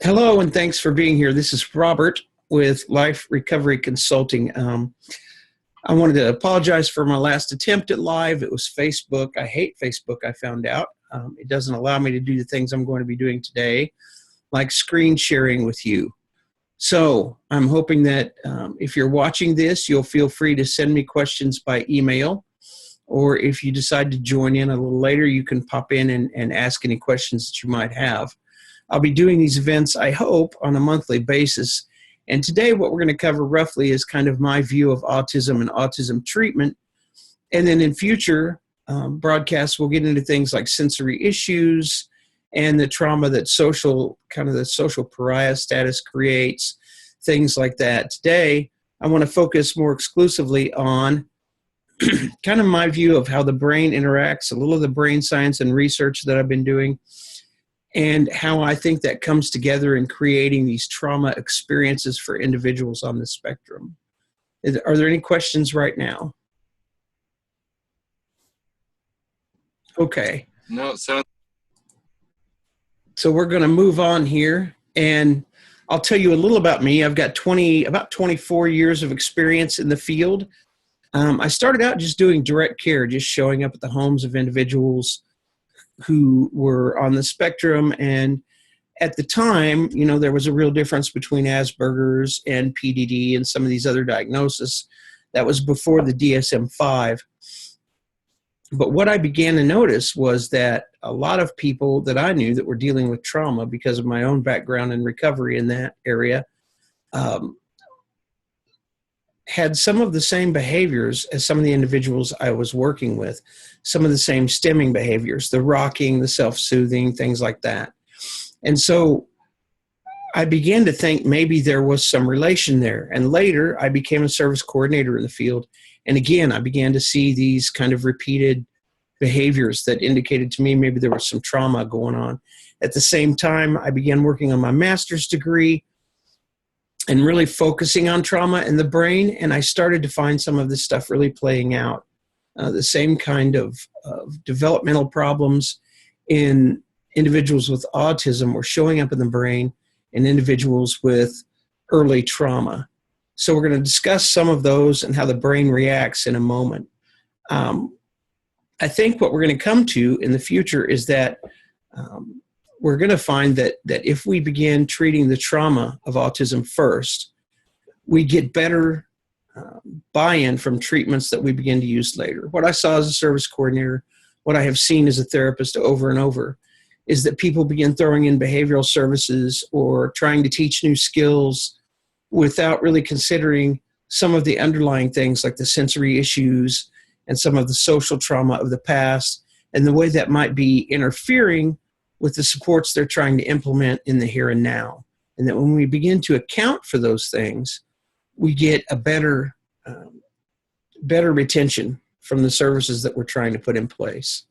Hello, and thanks for being here. This is Robert with Life Recovery Consulting. I wanted to apologize for my last attempt at live. It was Facebook. I hate Facebook, I found out. It doesn't allow me to do the things I'm going to be doing today, like screen sharing with you. So I'm hoping that if you're watching this, you'll feel free to send me questions by email. Or if you decide to join in a little later, you can pop in and ask any questions that you might have. I'll be doing these events, I hope, on a monthly basis. And today what we're going to cover roughly is kind of my view of autism and autism treatment. And then in future broadcasts, we'll get into things like sensory issues and the trauma that the social pariah status creates, things like that. Today, I want to focus more exclusively on kind of my view of how the brain interacts, a little of the brain science and research that I've been doing, and how I think that comes together in creating these trauma experiences for individuals on the spectrum. Are there any questions right now? Okay. No, so we're going to move on here, and I'll tell you a little about me. I've got about 24 years of experience in the field. I started out just doing direct care, just showing up at the homes of individuals who were on the spectrum. And at the time, there was a real difference between Asperger's and PDD and some of these other diagnoses. That was before the DSM-5. But what I began to notice was that a lot of people that I knew that were dealing with trauma because of my own background in recovery in that area had some of the same behaviors as some of the individuals I was working with, some of the same stimming behaviors, the rocking, the self-soothing, things like that. And so I began to think maybe there was some relation there. And later, I became a service coordinator in the field. And again, I began to see these kind of repeated behaviors that indicated to me maybe there was some trauma going on. At the same time, I began working on my master's degree and really focusing on trauma in the brain. And I started to find some of this stuff really playing out. The same kind of developmental problems in individuals with autism were showing up in the brain in individuals with early trauma. So we're going to discuss some of those and how the brain reacts in a moment. I think what we're going to come to in the future is that we're going to find that if we begin treating the trauma of autism first, we get better buy-in from treatments that we begin to use later. What I saw as a service coordinator, what I have seen as a therapist over and over, is that people begin throwing in behavioral services or trying to teach new skills without really considering some of the underlying things like the sensory issues and some of the social trauma of the past and the way that might be interfering with the supports they're trying to implement in the here and now. And that when we begin to account for those things, we get a better retention from the services that we're trying to put in place.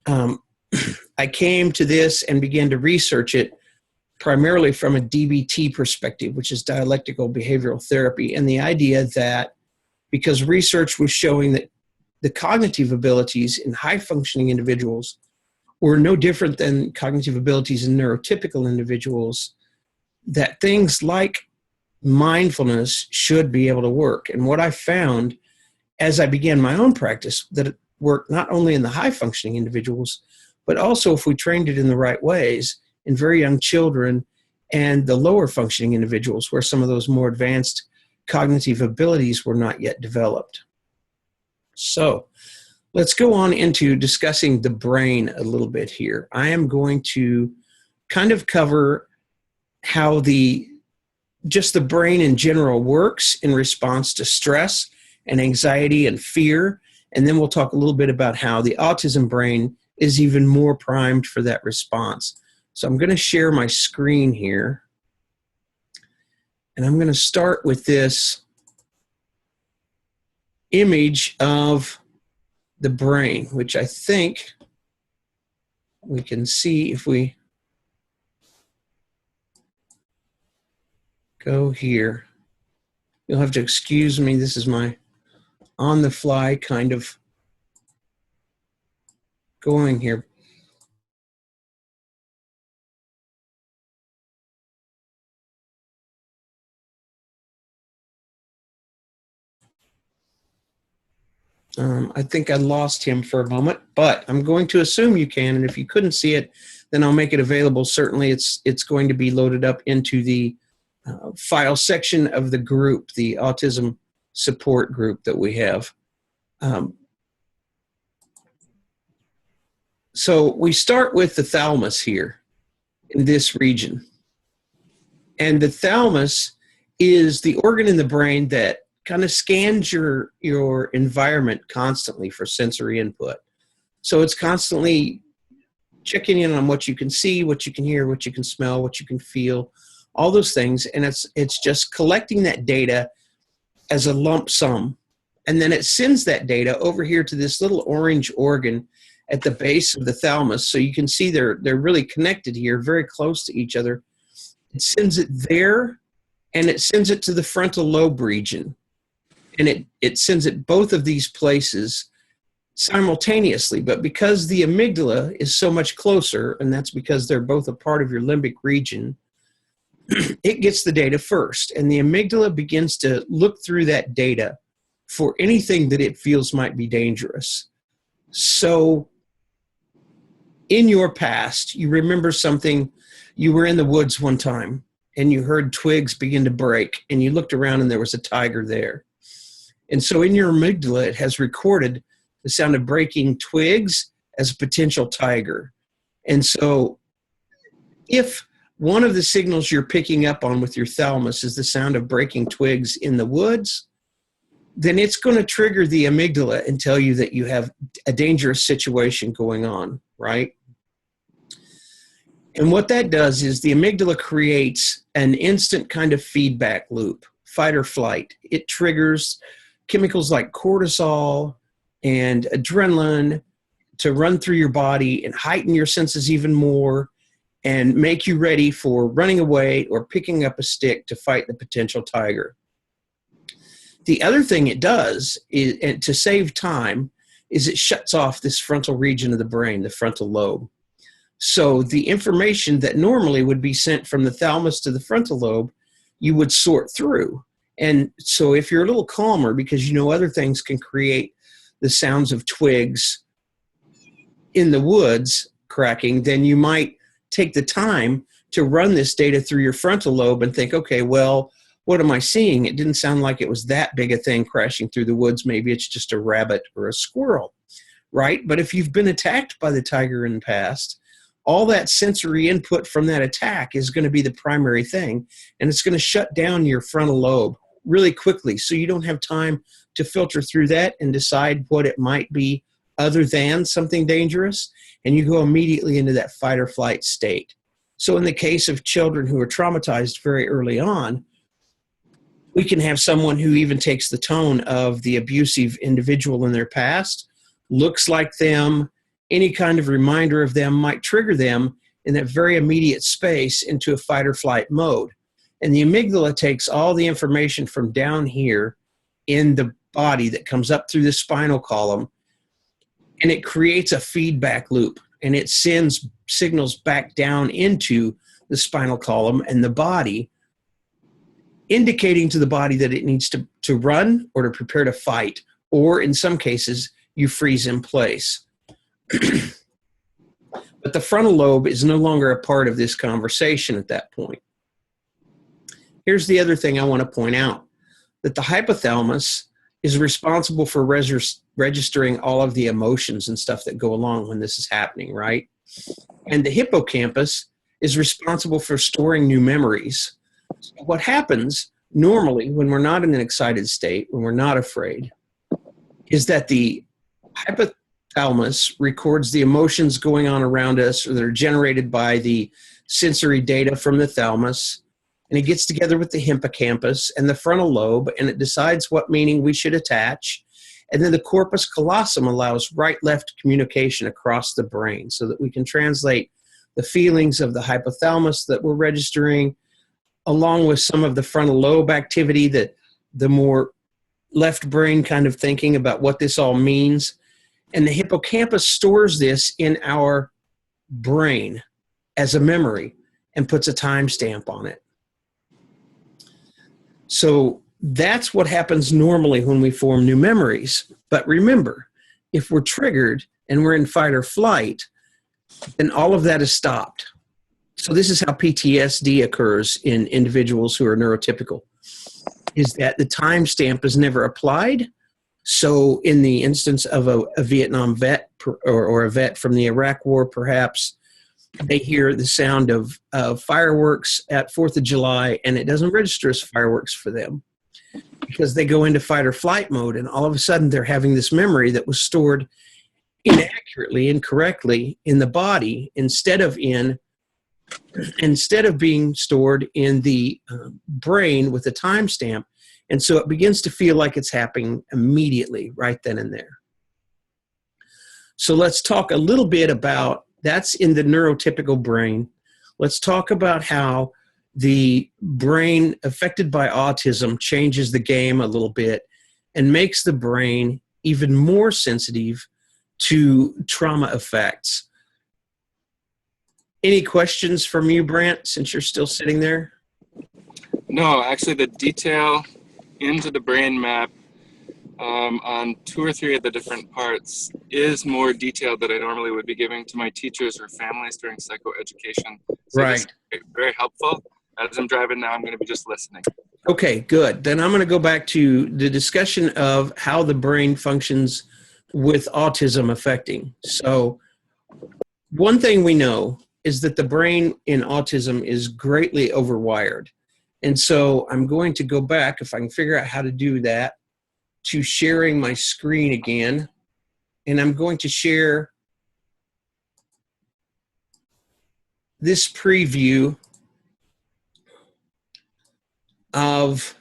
I came to this and began to research it primarily from a DBT perspective, which is dialectical behavioral therapy, and the idea that because research was showing that the cognitive abilities in high-functioning individuals were no different than cognitive abilities in neurotypical individuals, that things like mindfulness should be able to work. And what I found as I began my own practice, that it worked not only in the high-functioning individuals, but also if we trained it in the right ways in very young children and the lower-functioning individuals where some of those more advanced cognitive abilities were not yet developed. So let's go on into discussing the brain a little bit here. I am going to kind of cover how just the brain in general works in response to stress and anxiety and fear. And then we'll talk a little bit about how the autism brain is even more primed for that response. So I'm going to share my screen here. And I'm going to start with this image of the brain, which I think we can see if we go here. You'll have to excuse me. This is my on-the-fly kind of going here. I think I lost him for a moment, but I'm going to assume you can. And if you couldn't see it, then I'll make it available. Certainly, it's going to be loaded up into the file section of the group, the autism support group that we have. So we start with the thalamus here in this region. And the thalamus is the organ in the brain that kind of scans your environment constantly for sensory input. So it's constantly checking in on what you can see, what you can hear, what you can smell, what you can feel, all those things. And it's just collecting that data as a lump sum. And then it sends that data over here to this little orange organ at the base of the thalamus. So you can see they're really connected here, very close to each other. It sends it there, and it sends it to the frontal lobe region. And it sends it both of these places simultaneously. But because the amygdala is so much closer, and that's because they're both a part of your limbic region, it gets the data first. And the amygdala begins to look through that data for anything that it feels might be dangerous. So in your past, you remember something, you were in the woods one time, and you heard twigs begin to break, and you looked around and there was a tiger there. And so in your amygdala, it has recorded the sound of breaking twigs as a potential tiger. And so if one of the signals you're picking up on with your thalamus is the sound of breaking twigs in the woods, then it's going to trigger the amygdala and tell you that you have a dangerous situation going on, right? And what that does is the amygdala creates an instant kind of feedback loop, fight or flight. It triggers chemicals like cortisol and adrenaline to run through your body and heighten your senses even more and make you ready for running away or picking up a stick to fight the potential tiger. The other thing it does is, and to save time, is it shuts off this frontal region of the brain, the frontal lobe. So the information that normally would be sent from the thalamus to the frontal lobe, you would sort through. And so if you're a little calmer, because you know other things can create the sounds of twigs in the woods cracking, then you might take the time to run this data through your frontal lobe and think, okay, well, what am I seeing? It didn't sound like it was that big a thing crashing through the woods. Maybe it's just a rabbit or a squirrel, right? But if you've been attacked by the tiger in the past, all that sensory input from that attack is going to be the primary thing, and it's going to shut down your frontal lobe really quickly, so you don't have time to filter through that and decide what it might be other than something dangerous, and you go immediately into that fight or flight state. So in the case of children who are traumatized very early on, we can have someone who even takes the tone of the abusive individual in their past, looks like them, any kind of reminder of them might trigger them in that very immediate space into a fight or flight mode. And the amygdala takes all the information from down here in the body that comes up through the spinal column, and it creates a feedback loop, and it sends signals back down into the spinal column and the body, indicating to the body that it needs to run or to prepare to fight, or in some cases, you freeze in place. But the frontal lobe is no longer a part of this conversation at that point. Here's the other thing I want to point out, that the hypothalamus is responsible for registering all of the emotions and stuff that go along when this is happening, right? And the hippocampus is responsible for storing new memories. So what happens normally when we're not in an excited state, when we're not afraid, is that the hypothalamus records the emotions going on around us, or that are generated by the sensory data from the thalamus, and it gets together with the hippocampus and the frontal lobe, and it decides what meaning we should attach. And then the corpus callosum allows right-left communication across the brain so that we can translate the feelings of the hypothalamus that we're registering, along with some of the frontal lobe activity, that the more left brain kind of thinking about what this all means. And the hippocampus stores this in our brain as a memory and puts a timestamp on it. So That's what happens normally when we form new memories. But remember, if we're triggered and we're in fight or flight, then all of that is stopped. So this is how PTSD occurs in individuals who are neurotypical, is that the timestamp is never applied. So in the instance of a Vietnam vet or a vet from the Iraq War, perhaps, they hear the sound of fireworks at 4th of July, and it doesn't register as fireworks for them because they go into fight or flight mode, and all of a sudden they're having this memory that was stored inaccurately, incorrectly in the body instead of being stored in the brain with a timestamp. And so it begins to feel like it's happening immediately, right then and there. So let's talk a little bit about, that's in the neurotypical brain. Let's talk about how the brain affected by autism changes the game a little bit and makes the brain even more sensitive to trauma effects. Any questions from you, Brant, since you're still sitting there? No, actually the detail into the brain map on 2 or 3 of the different parts is more detailed than I normally would be giving to my teachers or families during psychoeducation. So Right. it's very helpful. As I'm driving now, I'm going to be just listening. Okay, good. Then I'm going to go back to the discussion of how the brain functions with autism affecting. So one thing we know is that the brain in autism is greatly overwired. And so I'm going to go back, if I can figure out how to do that, to sharing my screen again. And I'm going to share this preview of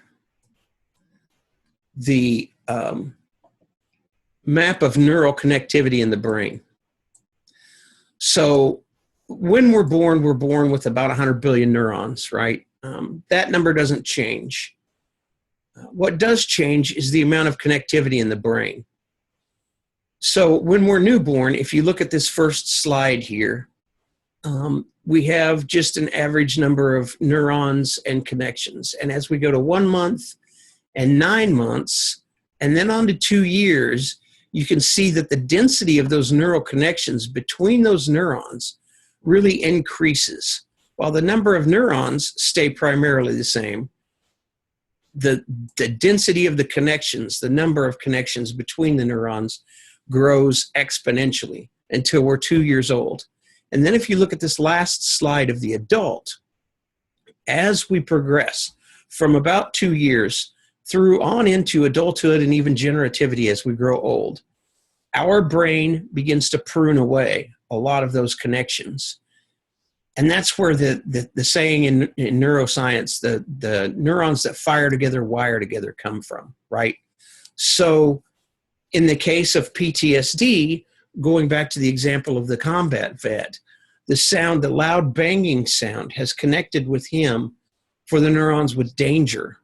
the map of neural connectivity in the brain. So when we're born with about 100 billion neurons, right? That number doesn't change. What does change is the amount of connectivity in the brain. So when we're newborn, if you look at this first slide here, we have just an average number of neurons and connections. And as we go to 1 month and 9 months, and then on to 2 years, you can see that the density of those neural connections between those neurons really increases. While the number of neurons stay primarily the same, the density of the connections, the number of connections between the neurons grows exponentially until we're 2 years old. And then if you look at this last slide of the adult, as we progress from about 2 years through on into adulthood and even generativity as we grow old, our brain begins to prune away a lot of those connections. And that's where the saying in neuroscience, the neurons that fire together, wire together come from, right? So in the case of PTSD, going back to the example of the combat vet, the sound, the loud banging sound has connected with him for the neurons with danger,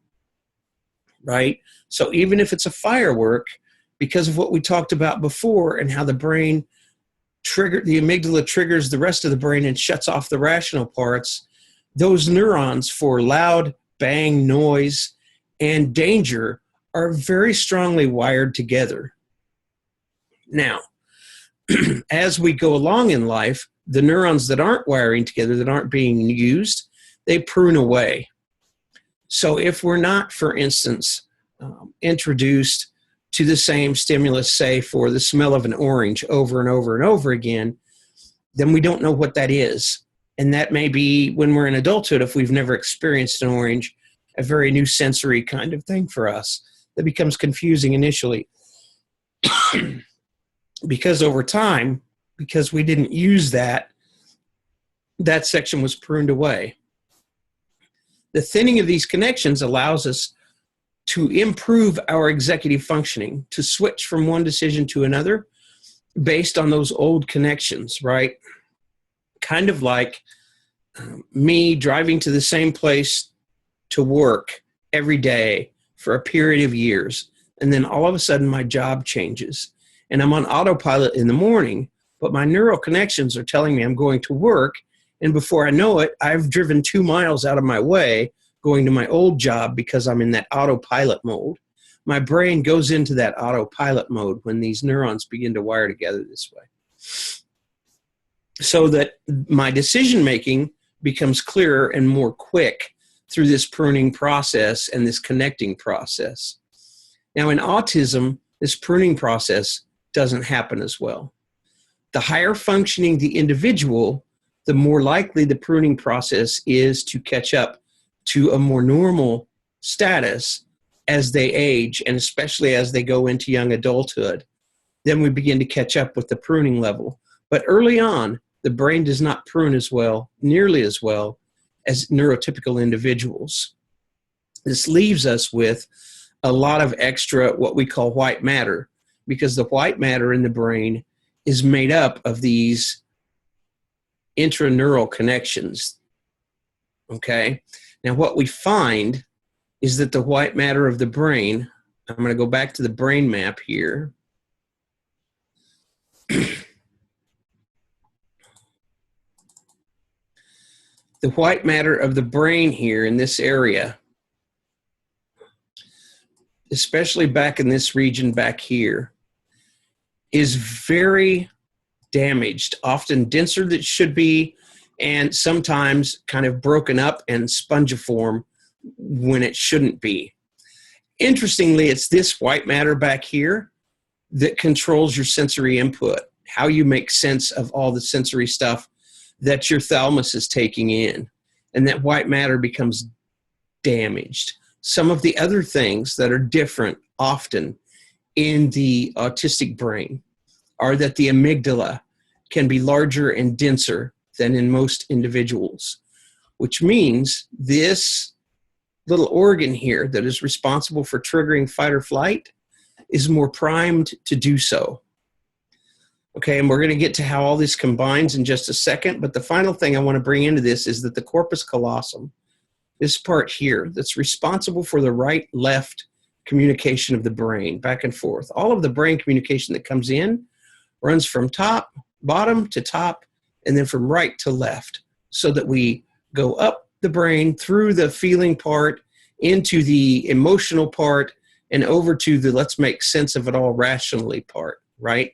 right? So even if it's a firework, because of what we talked about before and how the brain the amygdala triggers the rest of the brain and shuts off the rational parts, those neurons for loud, bang, noise, and danger are very strongly wired together. Now, as we go along in life, the neurons that aren't wiring together, that aren't being used, they prune away. So if we're not, for instance, introduced to the same stimulus, say for the smell of an orange over and over and over again, then we don't know what that is. And that may be, when we're in adulthood, if we've never experienced an orange, a very new sensory kind of thing for us that becomes confusing initially. Because over time, because we didn't use that section was pruned away. The thinning of these connections allows us to improve our executive functioning, to switch from one decision to another based on those old connections, right? Kind of like me driving to the same place to work every day for a period of years. And then all of a sudden my job changes and I'm on autopilot in the morning, but my neural connections are telling me I'm going to work. And before I know it, I've driven 2 miles out of my way going to my old job because I'm in that autopilot mode. My brain goes into that autopilot mode when these neurons begin to wire together this way. So that my decision making becomes clearer and more quick through this pruning process and this connecting process. Now, in autism, this pruning process doesn't happen as well. The higher functioning the individual, the more likely the pruning process is to catch up to a more normal status as they age, and especially as they go into young adulthood. Then we begin to catch up with the pruning level. But early on, the brain does not prune as well, nearly as well, as neurotypical individuals. This leaves us with a lot of extra what we call white matter, because the white matter in the brain is made up of these intraneural connections. Okay? Now, what we find is that the white matter of the brain, I'm going to go back to the brain map here. The white matter of the brain here in this area, especially back in this region back here, is very damaged, often denser than it should be, and sometimes kind of broken up and spongiform when it shouldn't be. Interestingly, it's this white matter back here that controls your sensory input, how you make sense of all the sensory stuff that your thalamus is taking in. And that white matter becomes damaged. Some of the other things that are different often in the autistic brain are that the amygdala can be larger and denser than in most individuals, which means this little organ here that is responsible for triggering fight or flight is more primed to do so. Okay, and we're going to get to how all this combines in just a second, but the final thing I want to bring into this is that the corpus callosum, this part here that's responsible for the right-left communication of the brain, back and forth. All of the brain communication that comes in runs from bottom to top, and then from right to left, so that we go up the brain through the feeling part into the emotional part and over to the let's make sense of it all rationally part, right?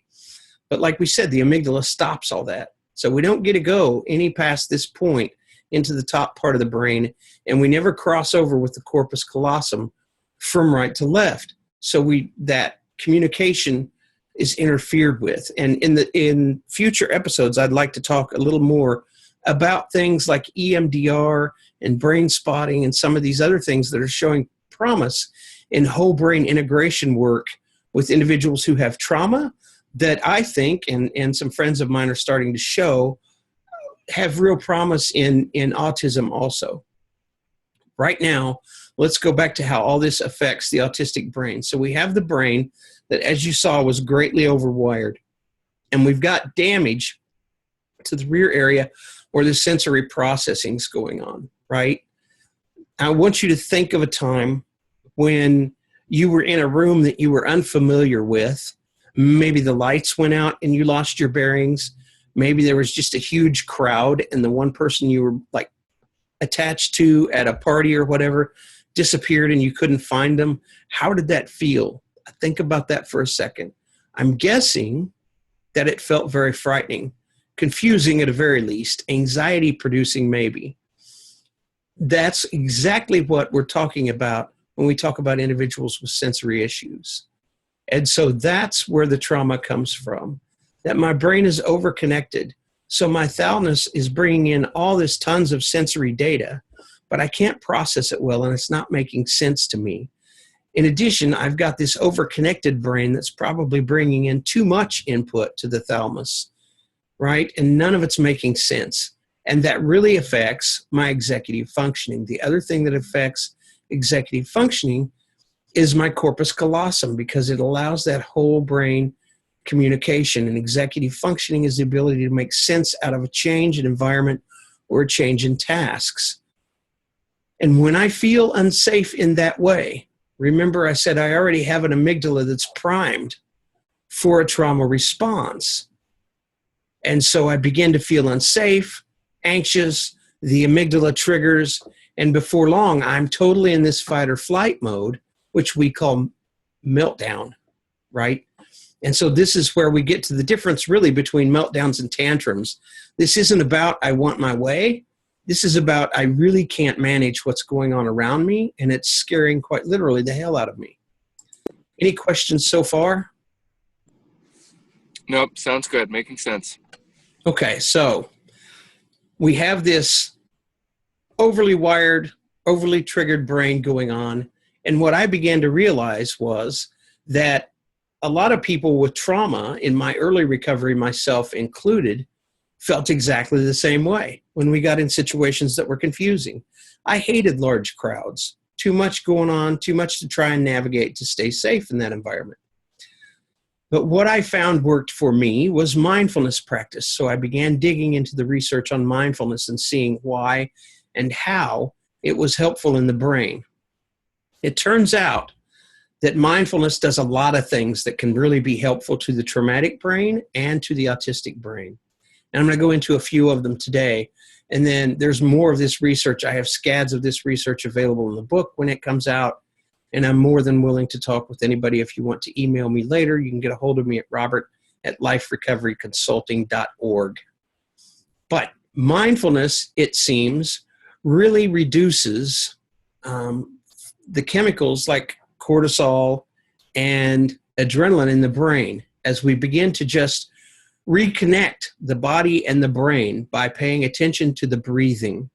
But like we said, the amygdala stops all that. So we don't get to go any past this point into the top part of the brain, and we never cross over with the corpus callosum from right to left. So that communication is interfered with. And in future episodes, I'd like to talk a little more about things like EMDR and brain spotting and some of these other things that are showing promise in whole brain integration work with individuals who have trauma that I think, and some friends of mine are starting to show, have real promise in autism also. Right now, let's go back to how all this affects the autistic brain. So we have the brain that, as you saw, was greatly overwired. And we've got damage to the rear area where the sensory processing is going on, right? I want you to think of a time when you were in a room that you were unfamiliar with. Maybe the lights went out and you lost your bearings. Maybe there was just a huge crowd and the one person you were like attached to at a party or whatever disappeared and you couldn't find them. How did that feel? Think about that for a second. I'm guessing that it felt very frightening, confusing at the very least, anxiety producing maybe. That's exactly what we're talking about when we talk about individuals with sensory issues. And so that's where the trauma comes from, that my brain is overconnected. So my thalamus is bringing in all this tons of sensory data, but I can't process it well, and it's not making sense to me. In addition, I've got this overconnected brain that's probably bringing in too much input to the thalamus, right? And none of it's making sense. And that really affects my executive functioning. The other thing that affects executive functioning is my corpus callosum, because it allows that whole brain communication. And executive functioning is the ability to make sense out of a change in environment or a change in tasks. And when I feel unsafe in that way, remember I said I already have an amygdala that's primed for a trauma response. And so I begin to feel unsafe, anxious, the amygdala triggers, And before long, I'm totally in this fight or flight mode, which we call meltdown, right? And so this is where we get to the difference really between meltdowns and tantrums. This isn't about I want my way. This is about I really can't manage what's going on around me, and it's scaring quite literally the hell out of me. Any questions so far? Nope, sounds good. Making sense. Okay, so we have this overly wired, overly triggered brain going on. And what I began to realize was that a lot of people with trauma, in my early recovery, myself included, felt exactly the same way when we got in situations that were confusing. I hated large crowds, too much going on, too much to try and navigate to stay safe in that environment. But what I found worked for me was mindfulness practice. So I began digging into the research on mindfulness and seeing why and how it was helpful in the brain. It turns out that mindfulness does a lot of things that can really be helpful to the traumatic brain and to the autistic brain. And I'm going to go into a few of them today. And then there's more of this research. I have scads of this research available in the book when it comes out. And I'm more than willing to talk with anybody. If you want to email me later, you can get a hold of me at robert@liferecoveryconsulting.org. But mindfulness, it seems, really reduces the chemicals like cortisol and adrenaline in the brain as we begin to just reconnect the body and the brain by paying attention to the breathing.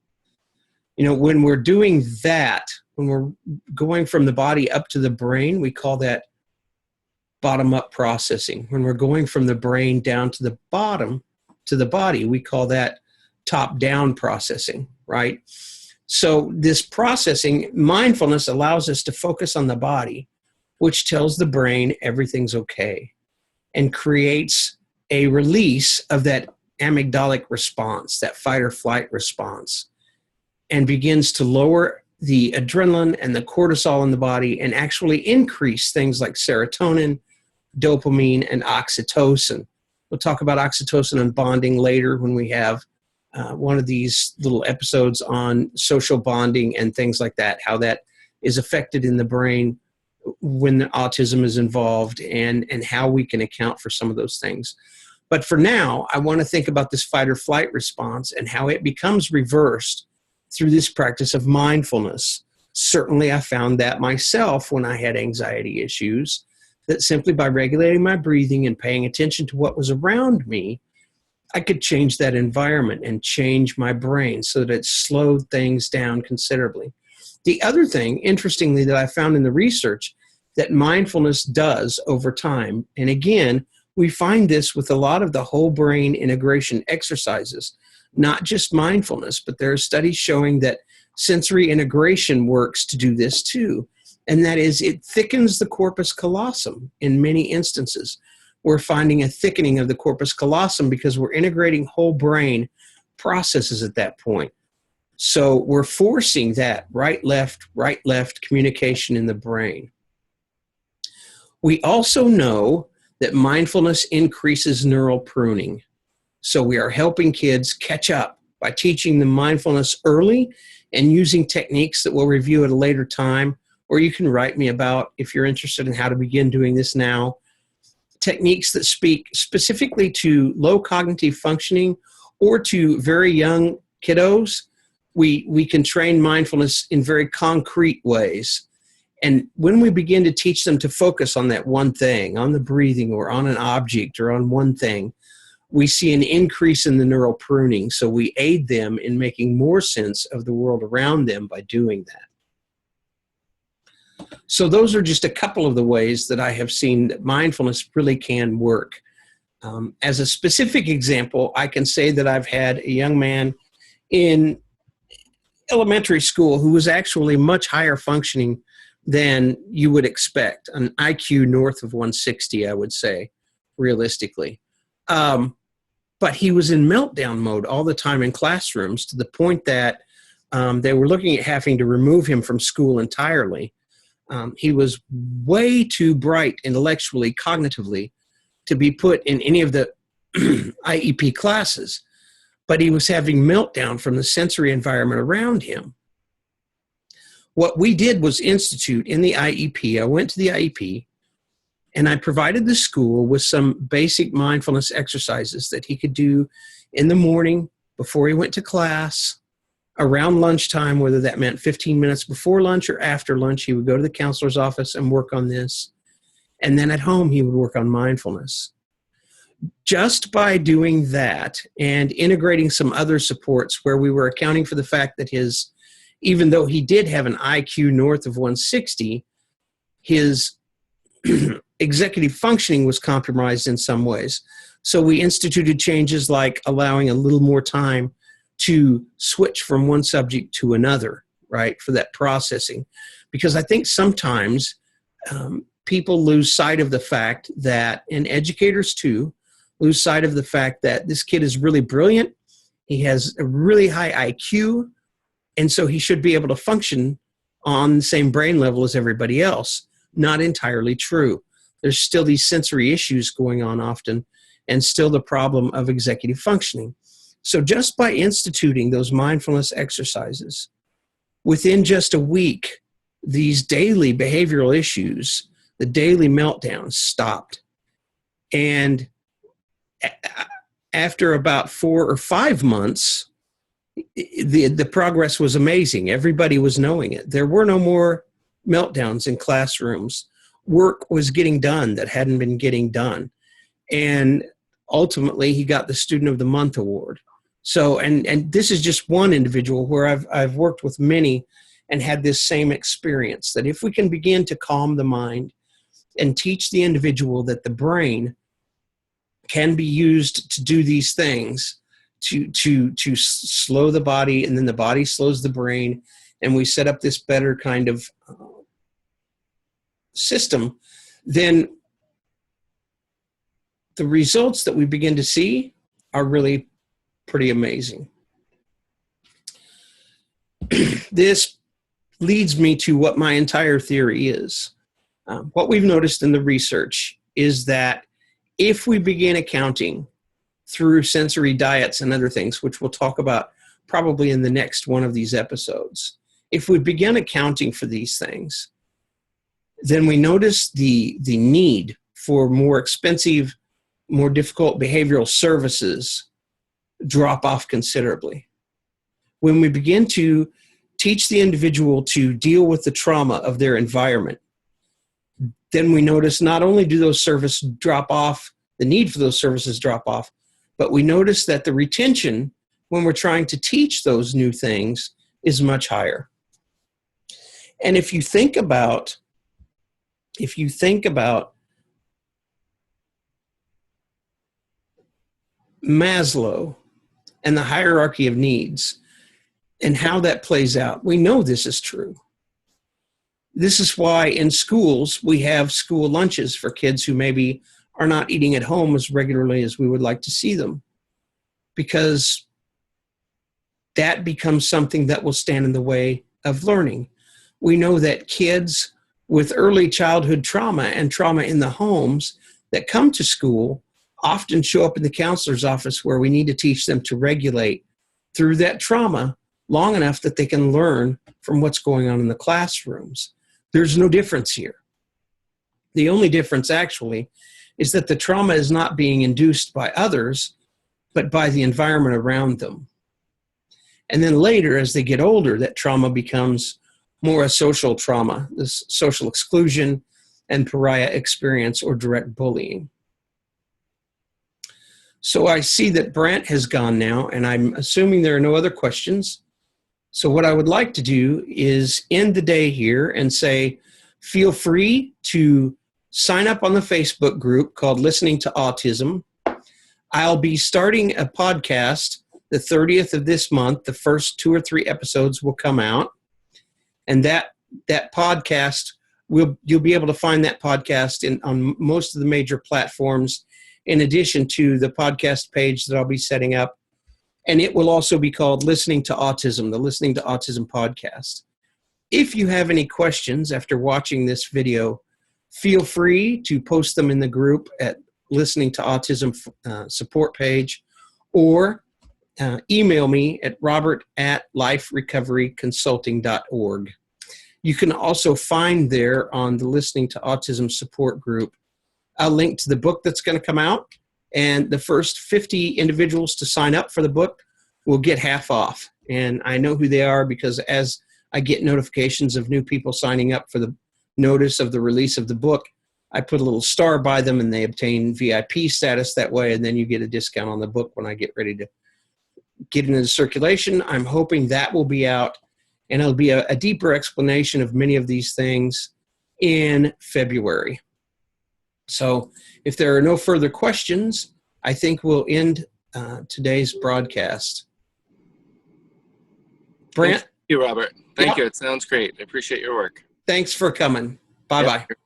You know, when we're doing that, when we're going from the body up to the brain, we call that bottom-up processing. When we're going from the brain down to the bottom, to the body, we call that top-down processing, right? So this processing, mindfulness allows us to focus on the body, which tells the brain everything's okay, and creates a release of that amygdalic response, that fight or flight response, and begins to lower the adrenaline and the cortisol in the body and actually increase things like serotonin, dopamine, and oxytocin. We'll talk about oxytocin and bonding later when we have one of these little episodes on social bonding and things like that, how that is affected in the brain when the autism is involved and how we can account for some of those things. But for now, I want to think about this fight or flight response and how it becomes reversed through this practice of mindfulness. Certainly, I found that myself when I had anxiety issues, that simply by regulating my breathing and paying attention to what was around me, I could change that environment and change my brain so that it slowed things down considerably. The other thing, interestingly, that I found in the research that mindfulness does over time, and again, we find this with a lot of the whole brain integration exercises, not just mindfulness, but there are studies showing that sensory integration works to do this too. And that is, it thickens the corpus callosum in many instances. We're finding a thickening of the corpus callosum because we're integrating whole brain processes at that point. So we're forcing that right-left communication in the brain. We also know that mindfulness increases neural pruning. So we are helping kids catch up by teaching them mindfulness early and using techniques that we'll review at a later time, or you can write me about if you're interested in how to begin doing this now. Techniques that speak specifically to low cognitive functioning or to very young kiddos. We can train mindfulness in very concrete ways. And when we begin to teach them to focus on that one thing, on the breathing or on an object or on one thing, we see an increase in the neural pruning. So we aid them in making more sense of the world around them by doing that. So those are just a couple of the ways that I have seen that mindfulness really can work. As a specific example, I can say that I've had a young man in elementary school who was actually much higher functioning than you would expect, an IQ north of 160, I would say, realistically. But he was in meltdown mode all the time in classrooms to the point that they were looking at having to remove him from school entirely. He was way too bright intellectually, cognitively, to be put in any of the IEP classes, but he was having meltdown from the sensory environment around him. what we did was institute in the IEP. I went to the IEP and I provided the school with some basic mindfulness exercises that he could do in the morning before he went to class, around lunchtime, whether that meant 15 minutes before lunch or after lunch. He would go to the counselor's office and work on this. And then at home, he would work on mindfulness. Just by doing that and integrating some other supports where we were accounting for the fact that even though he did have an IQ north of 160, his executive functioning was compromised in some ways. So we instituted changes like allowing a little more time to switch from one subject to another, right, for that processing. Because I think sometimes people lose sight of the fact that, and educators too, lose sight of the fact that this kid is really brilliant. He has a really high IQ, and so he should be able to function on the same brain level as everybody else. Not entirely true. There's still these sensory issues going on often, and still the problem of executive functioning. So just by instituting those mindfulness exercises, within just a week, these daily behavioral issues, the daily meltdowns stopped. And after about 4 or 5 months, the progress was amazing. Everybody was knowing it. There were no more meltdowns in classrooms. Work was getting done that hadn't been getting done. And ultimately, he got the Student of the Month award. So, and this is just one individual where I've worked with many and had this same experience, that if we can begin to calm the mind and teach the individual that the brain can be used to do these things, to slow the body, and then the body slows the brain, and we set up this better kind of system, then the results that we begin to see are really pretty amazing. This leads me to what my entire theory is. What we've noticed in the research is that if we begin accounting through sensory diets and other things, which we'll talk about probably in the next one of these episodes, if we begin accounting for these things, then we notice the need for more expensive, more difficult behavioral services drop off considerably. When we begin to teach the individual to deal with the trauma of their environment, then we notice not only do those services drop off, the need for those services drop off, but we notice that the retention when we're trying to teach those new things is much higher. And if you think about Maslow and the hierarchy of needs and how that plays out, we know this is true. This is why in schools we have school lunches for kids who maybe are not eating at home as regularly as we would like to see them, because that becomes something that will stand in the way of learning. We know that kids with early childhood trauma and trauma in the homes that come to school often show up in the counselor's office, where we need to teach them to regulate through that trauma long enough that they can learn from what's going on in the classrooms. There's no difference here. The only difference actually is that the trauma is not being induced by others, but by the environment around them. And then later, as they get older, that trauma becomes more a social trauma, this social exclusion and pariah experience or direct bullying. So I see that Brant has gone now, and I'm assuming there are no other questions. So what I would like to do is end the day here and say, feel free to sign up on the Facebook group called Listening to Autism. I'll be starting a podcast the 30th of this month. The first 2 or 3 episodes will come out. And that podcast, you'll be able to find that podcast on most of the major platforms, in addition to the podcast page that I'll be setting up. And it will also be called Listening to Autism, the Listening to Autism podcast. If you have any questions after watching this video, feel free to post them in the group at Listening to Autism support page, or email me at robert@liferecoveryconsulting.org. You can also find there on the Listening to Autism support group a link to the book that's going to come out. And the first 50 individuals to sign up for the book will get half off. And I know who they are because as I get notifications of new people signing up for the notice of the release of the book, I put a little star by them and they obtain VIP status that way. And then you get a discount on the book when I get ready to get into the circulation. I'm hoping that will be out, and it'll be a deeper explanation of many of these things in February. So if there are no further questions, I think we'll end today's broadcast. Brant? Thank you, Robert. Thank Yep. you. It sounds great. I appreciate your work. Thanks for coming. Bye-bye. Yep.